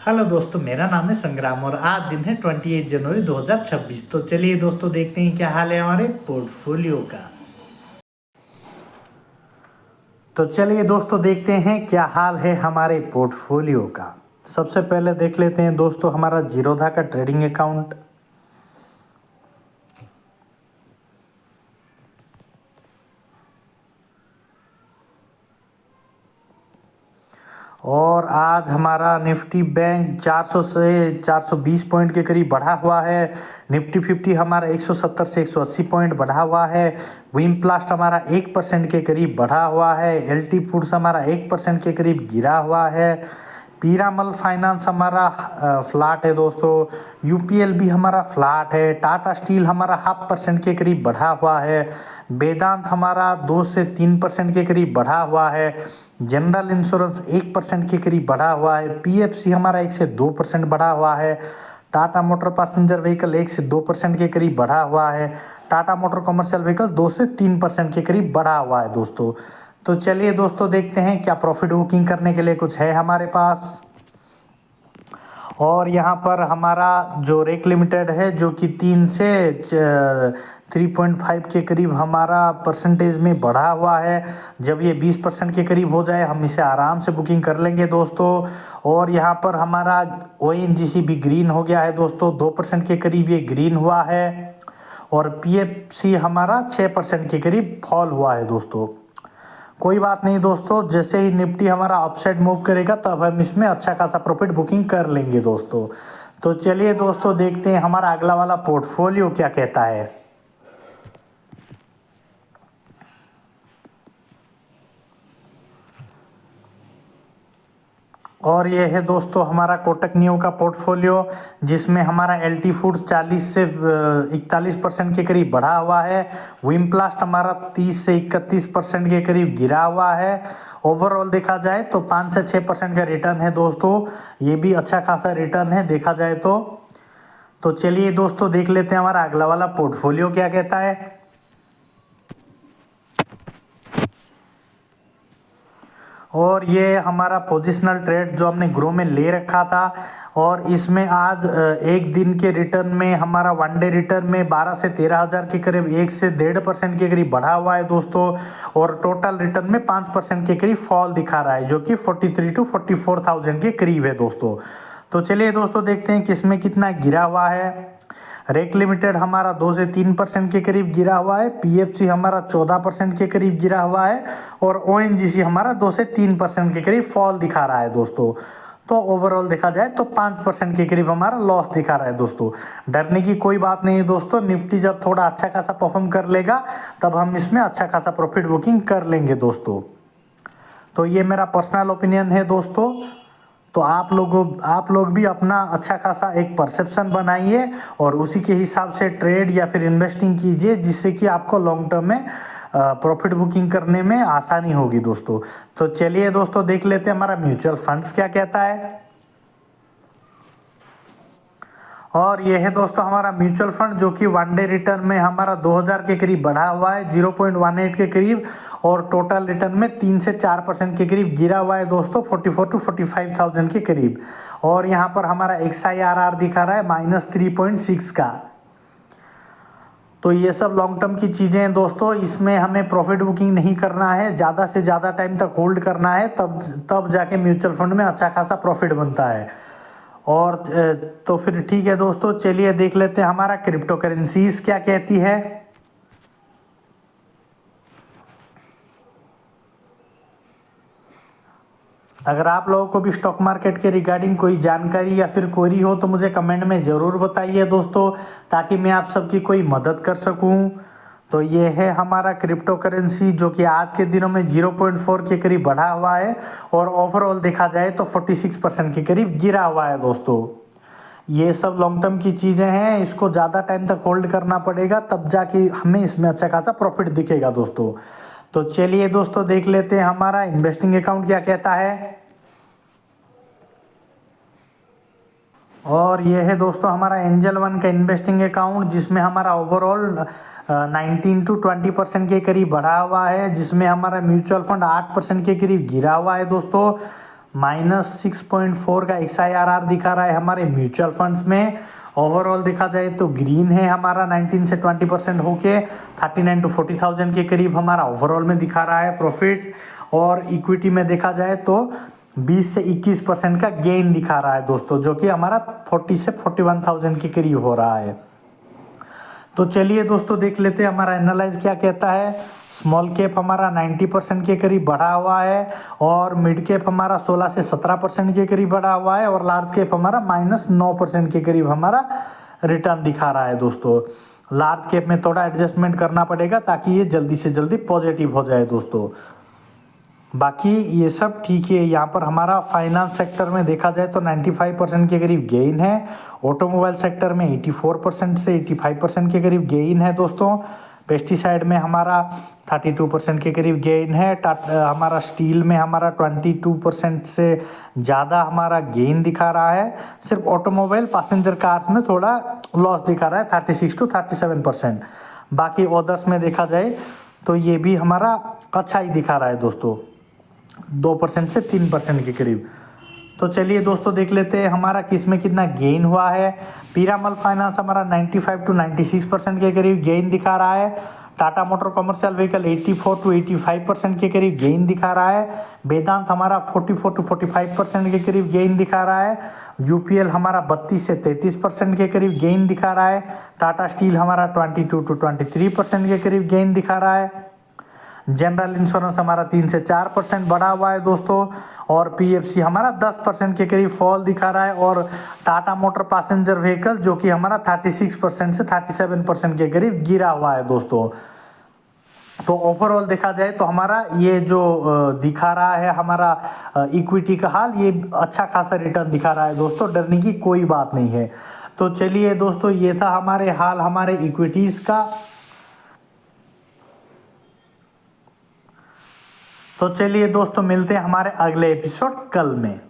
Hello दोस्तों, मेरा नाम है संग्राम और आज दिन है 28 जनवरी 2026। तो चलिए दोस्तों देखते हैं क्या हाल है हमारे पोर्टफोलियो का। तो चलिए दोस्तों देखते हैं क्या हाल है हमारे पोर्टफोलियो का। सबसे पहले देख लेते हैं दोस्तों हमारा जीरोधा का ट्रेडिंग अकाउंट। और आज हमारा निफ्टी बैंक 400 से 420 पॉइंट के करीब बढ़ा हुआ है। निफ्टी 50 हमारा 170 से 180 पॉइंट बढ़ा हुआ है। विमप्लास्ट हमारा 1% के करीब बढ़ा हुआ है। एलटी फूड्स हमारा 1% के करीब गिरा हुआ है। पीरामल फाइनेंस हमारा फ्लैट है दोस्तों। यूपीएल भी हमारा फ्लैट है। टाटा स्टील हमारा 0.5% के करीब बढ़ा हुआ है। वेदांत हमारा 2 से 3% के करीब बढ़ा हुआ है। जनरल इंश्योरेंस 1% के करीब बढ़ा हुआ है। पीएफसी हमारा 1 से 2% बढ़ा हुआ है। टाटा मोटर पैसेंजर व्हीकल 1 से 2% के करीब बढ़ा हुआ है। टाटा मोटर कमर्शियल व्हीकल 2 से 3% के करीब बढ़ा हुआ है दोस्तों। तो चलिए दोस्तों देखते हैं क्या प्रॉफिट बुकिंग करने के लिए कुछ है हमारे पास। और यहाँ पर हमारा जो रेक लिमिटेड है जो कि 3 से 3.5 के करीब हमारा परसेंटेज में बढ़ा हुआ है। जब ये 20% के करीब हो जाए हम इसे आराम से बुकिंग कर लेंगे दोस्तों। और यहाँ पर हमारा ओएनजीसी भी ग्रीन हो गया है दोस्तों, 2% के करीब ये ग्रीन हुआ है। और पीएफसी हमारा 6% के करीब फॉल हुआ है दोस्तों। कोई बात नहीं दोस्तों, जैसे ही निफ्टी हमारा अपसाइड मूव करेगा तब हम इसमें अच्छा खासा प्रॉफिट बुकिंग कर लेंगे दोस्तों। तो चलिए दोस्तों देखते हैं हमारा अगला वाला पोर्टफोलियो क्या कहता है। और ये है दोस्तों हमारा कोटक न्यू का पोर्टफोलियो, जिसमें हमारा एलटी फूड्स 40 से 41% के करीब बढ़ा हुआ है। विमप्लास्ट हमारा 30 से 31% के करीब गिरा हुआ है। ओवरऑल देखा जाए तो 5 से 6% का रिटर्न है दोस्तों। ये भी अच्छा खासा रिटर्न है देखा जाए तो चलिए दोस्तों देख लेते हैं हमारा अगला वाला पोर्टफोलियो क्या कहता है। और ये हमारा पोजिशनल ट्रेड जो हमने ग्रो में ले रखा था, और इसमें आज एक दिन के रिटर्न में हमारा वन डे रिटर्न में 12 से 13 हज़ार के करीब 1 से 1.5% के करीब बढ़ा हुआ है दोस्तों। और टोटल रिटर्न में 5% के करीब फॉल दिखा रहा है जो कि 43 to 44,000 के करीब है दोस्तों। तो चलिए दोस्तों देखते हैं किसमें कितना गिरा हुआ है। रेक लिमिटेड हमारा 2 से 3% के करीब गिरा हुआ है। पीएफसी हमारा 14% के करीब गिरा हुआ है। और ओएनजीसी हमारा 2 से 3% के करीब फॉल दिखा रहा है दोस्तों। तो ओवरऑल देखा जाए तो 5% के करीब हमारा लॉस दिखा रहा है दोस्तों। डरने की कोई बात नहीं है दोस्तों, निफ्टी जब थोड़ा अच्छा खासा परफॉर्म कर लेगा तब हम इसमें अच्छा खासा प्रॉफिट बुकिंग कर लेंगे दोस्तों। तो ये मेरा पर्सनल ओपिनियन है दोस्तों। तो आप लोग भी अपना अच्छा खासा एक परसेप्शन बनाइए और उसी के हिसाब से ट्रेड या फिर इन्वेस्टिंग कीजिए, जिससे कि आपको लॉन्ग टर्म में प्रॉफिट बुकिंग करने में आसानी होगी दोस्तों। तो चलिए दोस्तों देख लेते हैं हमारा म्यूचुअल फंड्स क्या कहता है। और ये है दोस्तों हमारा म्यूचुअल फंड जो कि वन डे रिटर्न में हमारा 2000 के करीब बढ़ा हुआ है, 0.18 के करीब। और टोटल रिटर्न में 3 से 4% के करीब गिरा हुआ है दोस्तों, 44 to 45,000 के करीब। और यहाँ पर हमारा XIRR दिखा रहा है -3.6 का। तो ये सब लॉन्ग टर्म की चीज़ें हैं दोस्तों, इसमें हमें प्रॉफिट बुकिंग नहीं करना है, ज़्यादा से ज़्यादा टाइम तक होल्ड करना है, तब जाके म्यूचुअल फंड में अच्छा खासा प्रॉफिट बनता है। और तो फिर ठीक है दोस्तों, चलिए देख लेते हैं हमारा क्रिप्टो करेंसीज क्या कहती है। अगर आप लोगों को भी स्टॉक मार्केट के रिगार्डिंग कोई जानकारी या फिर क्वेरी हो तो मुझे कमेंट में ज़रूर बताइए दोस्तों, ताकि मैं आप सबकी कोई मदद कर सकूं। तो ये है हमारा क्रिप्टो करेंसी जो कि आज के दिनों में 0.4 के करीब बढ़ा हुआ है। और ओवरऑल देखा जाए तो 46% के करीब गिरा हुआ है दोस्तों। ये सब लॉन्ग टर्म की चीज़ें हैं, इसको ज़्यादा टाइम तक होल्ड करना पड़ेगा, तब जाके हमें इसमें अच्छा खासा प्रॉफिट दिखेगा दोस्तों। तो चलिए दोस्तों देख लेते हैं हमारा इन्वेस्टिंग अकाउंट क्या कहता है। और ये है दोस्तों हमारा एंजल वन का इन्वेस्टिंग अकाउंट, जिसमें हमारा ओवरऑल 19 to 20% के करीब बढ़ा हुआ है, जिसमें हमारा म्यूचुअल फंड 8% के करीब गिरा हुआ है दोस्तों। -6.4 का XIRR दिखा रहा है हमारे म्यूचुअल फंड्स में। ओवरऑल देखा जाए तो ग्रीन है हमारा 19 से 20% होके 39 to 40,000 के करीब हमारा ओवरऑल में दिखा रहा है प्रॉफिट। और इक्विटी में देखा जाए तो 20 से 21% का गेन दिखा रहा है दोस्तों, जो कि हमारा 40 से 41,000 के करीब हो रहा है। तो चलिए दोस्तों देख लेते हैं हमारा एनालाइज क्या कहता है। स्मॉल कैप हमारा 90% के करीब बढ़ा हुआ है और मिड कैप हमारा 16 से 17% के करीब बढ़ा हुआ है और लार्ज कैप हमारा -9% के करीब हमारा रिटर्न दिखा रहा है दोस्तों। लार्ज कैप में थोड़ा एडजस्टमेंट करना पड़ेगा ताकि ये जल्दी से जल्दी पॉजिटिव हो जाए दोस्तों। बाकी ये सब ठीक है। यहाँ पर हमारा फाइनेंस सेक्टर में देखा जाए तो 95% के करीब गेन है। ऑटोमोबाइल सेक्टर में 84% से 85% के करीब गेन है दोस्तों। पेस्टिसाइड में हमारा 32% के करीब गेन है। हमारा स्टील में हमारा 22% से ज़्यादा हमारा गेन दिखा रहा है। सिर्फ ऑटोमोबाइल पैसेंजर कार्स में थोड़ा लॉस दिखा रहा है 36 to 37%। बाकी अदर्स में देखा जाए तो ये भी हमारा अच्छा ही दिखा रहा है दोस्तों, 2% से 3% के करीब। तो चलिए दोस्तों देख लेते हैं हमारा किस में कितना गेन हुआ है। पीरामल फाइनेंस हमारा 95 to 96% के करीब गेन दिखा रहा है। Tata motor commercial vehicle 84 to 85% के करीब गेन दिखा रहा है। वेदांत हमारा 44 to 45% के करीब गेन दिखा रहा है। यूपीएल हमारा 32 से 33% के करीब गेन दिखा रहा है। टाटा स्टील हमारा 22 to 23% के करीब गेन दिखा रहा है। जनरल इंश्योरेंस हमारा 3 से 4% बढ़ा हुआ है दोस्तों। और पीएफसी हमारा 10% के करीब फॉल दिखा रहा है। और टाटा मोटर पैसेंजर व्हीकल जो कि हमारा 36% से 37% के करीब गिरा हुआ है दोस्तों। तो ओवरऑल देखा जाए तो हमारा ये जो दिखा रहा है हमारा इक्विटी का हाल, ये अच्छा खासा रिटर्न दिखा रहा है दोस्तों, डरने की कोई बात नहीं है। तो चलिए दोस्तों ये था हमारे हाल हमारे इक्विटीज़ का। तो चलिए दोस्तों मिलते हैं हमारे अगले एपिसोड कल में।